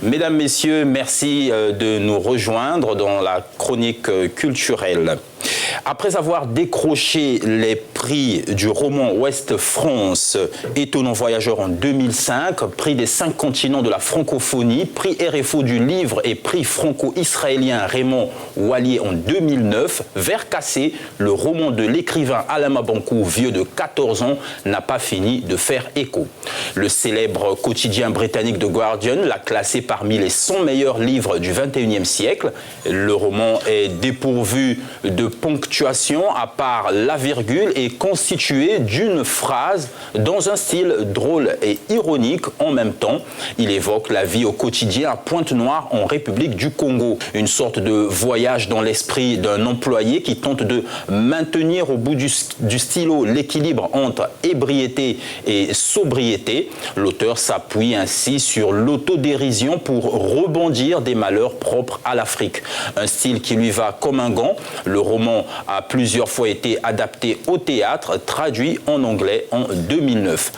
Mesdames, Messieurs, merci de nous rejoindre dans la chronique culturelle. Après avoir décroché les prix du roman Ouest France, Étonnant voyageur en 2005, prix des 5 continents de la francophonie, prix RFO du livre et prix franco-israélien Raymond Wallier en 2009, Vers cassé, le roman de l'écrivain Alama Bankou, vieux de 14 ans, n'a pas fini de faire écho. Le célèbre quotidien britannique The Guardian l'a classé parmi les 100 meilleurs livres du XXIe siècle. Le roman est dépourvu de ponctuation à part la virgule et constitué d'une phrase dans un style drôle et ironique en même temps. Il évoque la vie au quotidien à Pointe-Noire en République du Congo, une sorte de voyage dans l'esprit d'un employé qui tente de maintenir au bout du stylo l'équilibre entre ébriété et sobriété. L'auteur s'appuie ainsi sur l'autodérision pour rebondir des malheurs propres à l'Afrique. Un style qui lui va comme un gant. Le roman a plusieurs fois été adapté au théâtre, traduit en anglais en 2009.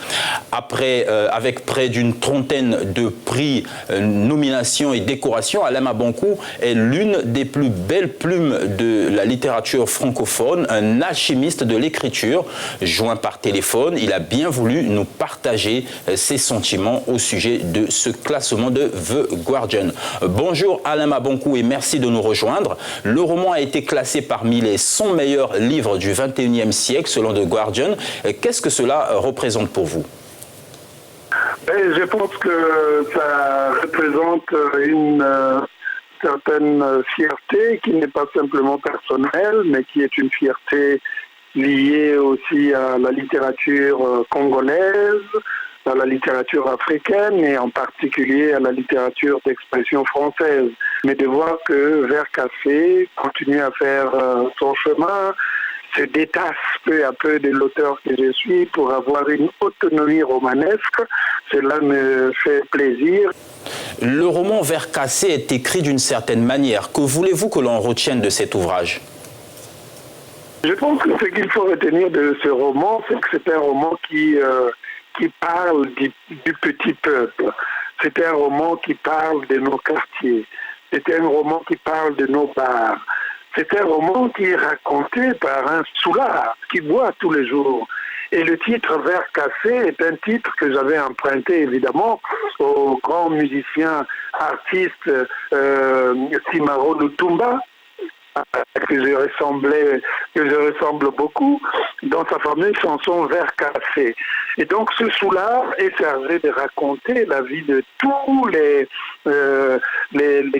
Avec près d'une trentaine de prix, nominations et décorations, Alama Bankou est l'une des plus belles plumes de la littérature francophone, un alchimiste de l'écriture. Joint par téléphone, il a bien voulu nous partager ses sentiments au sujet de ce classement de The Guardian. Bonjour Alama Bankou et merci de nous rejoindre. Le roman a été classé parmi les 100 meilleurs livres du XXIe siècle selon The Guardian. Qu'est-ce que cela représente pour vous? Je pense que ça représente une certaine fierté qui n'est pas simplement personnelle, mais qui est une fierté liée aussi à la littérature congolaise, à la littérature africaine et en particulier à la littérature d'expression française. Mais de voir que Vers cassé continue à faire son chemin, se détache peu à peu de l'auteur que je suis pour avoir une autonomie romanesque, cela me fait plaisir. Le roman Vers cassé est écrit d'une certaine manière. Que voulez-vous que l'on retienne de cet ouvrage? Je pense que ce qu'il faut retenir de ce roman, c'est que c'est un roman qui parle du petit peuple. C'est un roman qui parle de nos quartiers. C'est un roman qui parle de nos bars. C'est un roman qui est raconté par un soulard qui boit tous les jours. Et le titre Vers cassé est un titre que j'avais emprunté évidemment au grand musicien artiste Simaro Lutumba, que je ressemble beaucoup, dans sa fameuse chanson Vers cassé. Et donc ce soulard est chargé de raconter la vie de tous les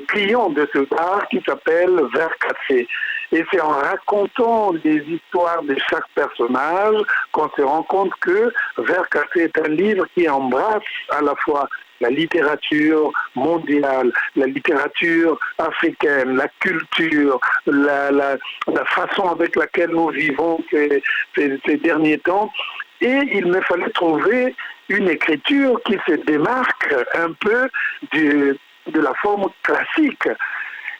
clients de ce bar qui s'appelle Vers cassé. Et c'est en racontant des histoires de chaque personnage qu'on se rend compte que Vers cassé est un livre qui embrasse à la fois la littérature mondiale, la littérature africaine, la culture, la façon avec laquelle nous vivons ces derniers temps. Et il me fallait trouver une écriture qui se démarque un peu de la forme classique.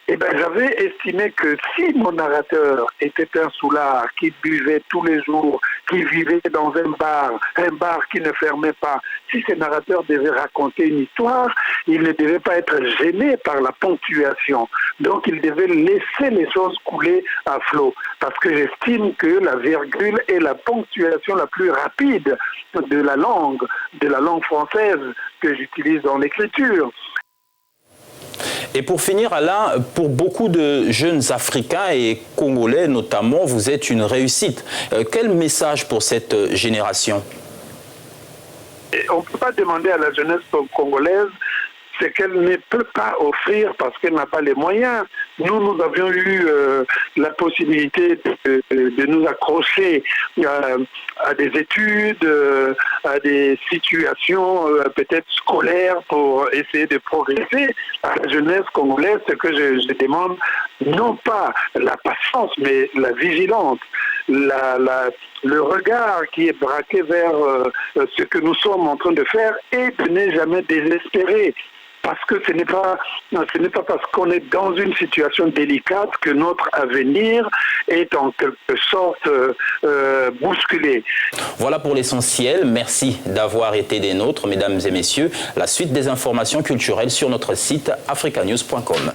Eh bien, j'avais estimé que si mon narrateur était un soulard qui buvait tous les jours, qui vivait dans un bar qui ne fermait pas, si ce narrateur devait raconter une histoire, il ne devait pas être gêné par la ponctuation. Donc, il devait laisser les choses couler à flot. Parce que j'estime que la virgule est la ponctuation la plus rapide de la langue française que j'utilise dans l'écriture. Et pour finir, Alain, pour beaucoup de jeunes Africains et Congolais notamment, vous êtes une réussite. Quel message pour cette génération? On ne peut pas demander à la jeunesse congolaise ce qu'elle ne peut pas offrir parce qu'elle n'a pas les moyens. Nous avions eu la possibilité de nous accrocher à des études, à des situations peut-être scolaires pour essayer de progresser. À la jeunesse congolaise, ce que je demande, non pas la patience, mais la vigilance, le regard qui est braqué vers ce que nous sommes en train de faire et de ne jamais désespérer. parce que ce n'est pas parce qu'on est dans une situation délicate que notre avenir est en quelque sorte bousculé. Voilà pour l'essentiel. Merci d'avoir été des nôtres, mesdames et messieurs. La suite des informations culturelles sur notre site africanews.com.